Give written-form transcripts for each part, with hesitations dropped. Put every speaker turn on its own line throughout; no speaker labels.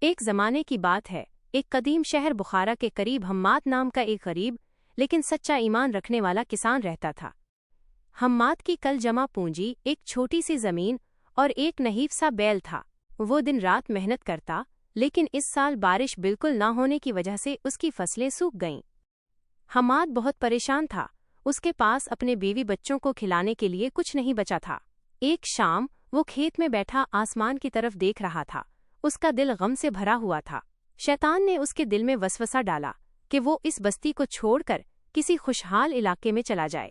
ایک زمانے کی بات ہے، ایک قدیم شہر بخارا کے قریب حماد نام کا ایک غریب لیکن سچا ایمان رکھنے والا کسان رہتا تھا۔ حماد کی کل جمع پونجی ایک چھوٹی سی زمین اور ایک نحیف سا بیل تھا۔ وہ دن رات محنت کرتا، لیکن اس سال بارش بالکل نہ ہونے کی وجہ سے اس کی فصلیں سوکھ گئیں۔ حماد بہت پریشان تھا، اس کے پاس اپنے بیوی بچوں کو کھلانے کے لیے کچھ نہیں بچا تھا۔ ایک شام وہ کھیت میں بیٹھا آسمان کی طرف دیکھ رہا تھا، اس کا دل غم سے بھرا ہوا تھا۔ شیطان نے اس کے دل میں وسوسہ ڈالا کہ وہ اس بستی کو چھوڑ کر کسی خوشحال علاقے میں چلا جائے،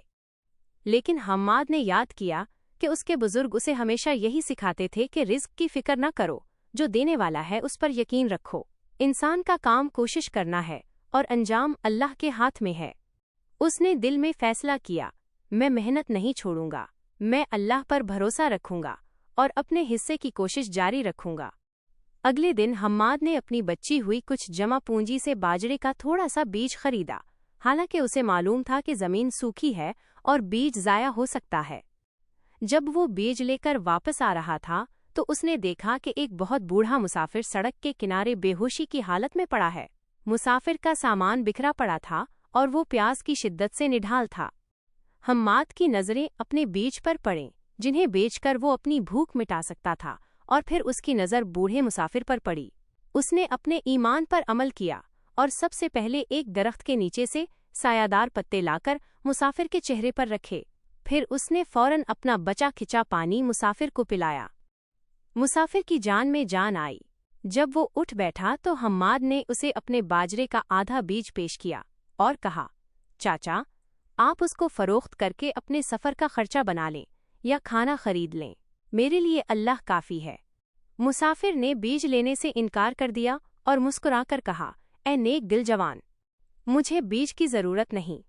لیکن حماد نے یاد کیا کہ اس کے بزرگ اسے ہمیشہ یہی سکھاتے تھے کہ رزق کی فکر نہ کرو، جو دینے والا ہے اس پر یقین رکھو۔ انسان کا کام کوشش کرنا ہے اور انجام اللہ کے ہاتھ میں ہے۔ اس نے دل میں فیصلہ کیا، میں محنت نہیں چھوڑوں گا، میں اللہ پر بھروسہ رکھوں گا اور اپنے حصے کی کوشش جاری رکھوں گا۔ اگلے دن حماد نے اپنی بچی ہوئی کچھ جمع پونجی سے باجرے کا تھوڑا سا بیج خریدا، حالانکہ اسے معلوم تھا کہ زمین سوکھی ہے اور بیج ضائع ہو سکتا ہے۔ جب وہ بیج لے کر واپس آ رہا تھا تو اس نے دیکھا کہ ایک بہت بوڑھا مسافر سڑک کے کنارے بے ہوشی کی حالت میں پڑا ہے۔ مسافر کا سامان بکھرا پڑا تھا اور وہ پیاس کی شدت سے نڈھال تھا۔ حماد کی نظریں اپنے بیج پر پڑیں، جنہیں بیچ کر وہ اپنی بھوک مٹا سکتا تھا، اور پھر اس کی نظر بوڑھے مسافر پر پڑی۔ اس نے اپنے ایمان پر عمل کیا اور سب سے پہلے ایک درخت کے نیچے سے سایہ دار پتے لا کر مسافر کے چہرے پر رکھے، پھر اس نے فوراً اپنا بچا کھچا پانی مسافر کو پلایا۔ مسافر کی جان میں جان آئی۔ جب وہ اٹھ بیٹھا تو حماد نے اسے اپنے باجرے کا آدھا بیج پیش کیا اور کہا، چاچا، آپ اس کو فروخت کر کے اپنے سفر کا خرچہ بنا لیں یا کھانا خرید لیں، میرے لیے اللہ کافی ہے۔ مسافر نے بیج لینے سے انکار کر دیا اور مسکرا کر کہا، اے نیک دل جوان، مجھے بیج کی ضرورت نہیں،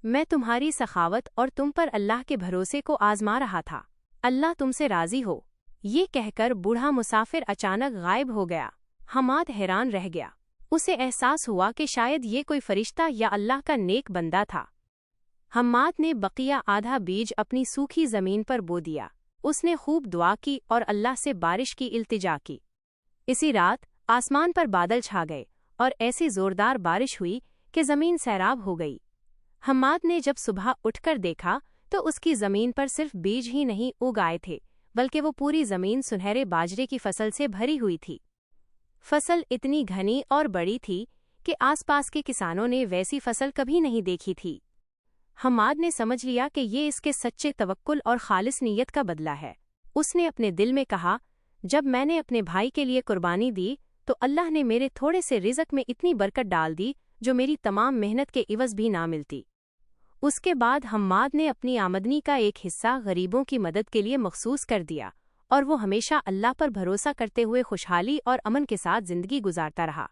میں تمہاری سخاوت اور تم پر اللہ کے بھروسے کو آزما رہا تھا، اللہ تم سے راضی ہو۔ یہ کہہ کر بوڑھا مسافر اچانک غائب ہو گیا۔ حماد حیران رہ گیا، اسے احساس ہوا کہ شاید یہ کوئی فرشتہ یا اللہ کا نیک بندہ تھا۔ حماد نے بقیہ آدھا بیج اپنی سوکھی زمین پر بو دیا۔ اس نے خوب دعا کی اور اللہ سے بارش کی التجا کی۔ اسی رات آسمان پر بادل چھا گئے اور ایسی زوردار بارش ہوئی کہ زمین سیراب ہو گئی۔ حماد نے جب صبح اٹھ کر دیکھا تو اس کی زمین پر صرف بیج ہی نہیں اگ آئے تھے، بلکہ وہ پوری زمین سنہرے باجرے کی فصل سے بھری ہوئی تھی۔ فصل اتنی گھنی اور بڑی تھی کہ آس پاس کے کسانوں نے ویسی فصل کبھی نہیں دیکھی تھی۔ حماد نے سمجھ لیا کہ یہ اس کے سچے توکل اور خالص نیت کا بدلہ ہے۔ اس نے اپنے دل میں کہا، جب میں نے اپنے بھائی کے لیے قربانی دی تو اللہ نے میرے تھوڑے سے رزق میں اتنی برکت ڈال دی جو میری تمام محنت کے عوض بھی نہ ملتی۔ اس کے بعد حماد نے اپنی آمدنی کا ایک حصہ غریبوں کی مدد کے لیے مخصوص کر دیا، اور وہ ہمیشہ اللہ پر بھروسہ کرتے ہوئے خوشحالی اور امن کے ساتھ زندگی گزارتا رہا۔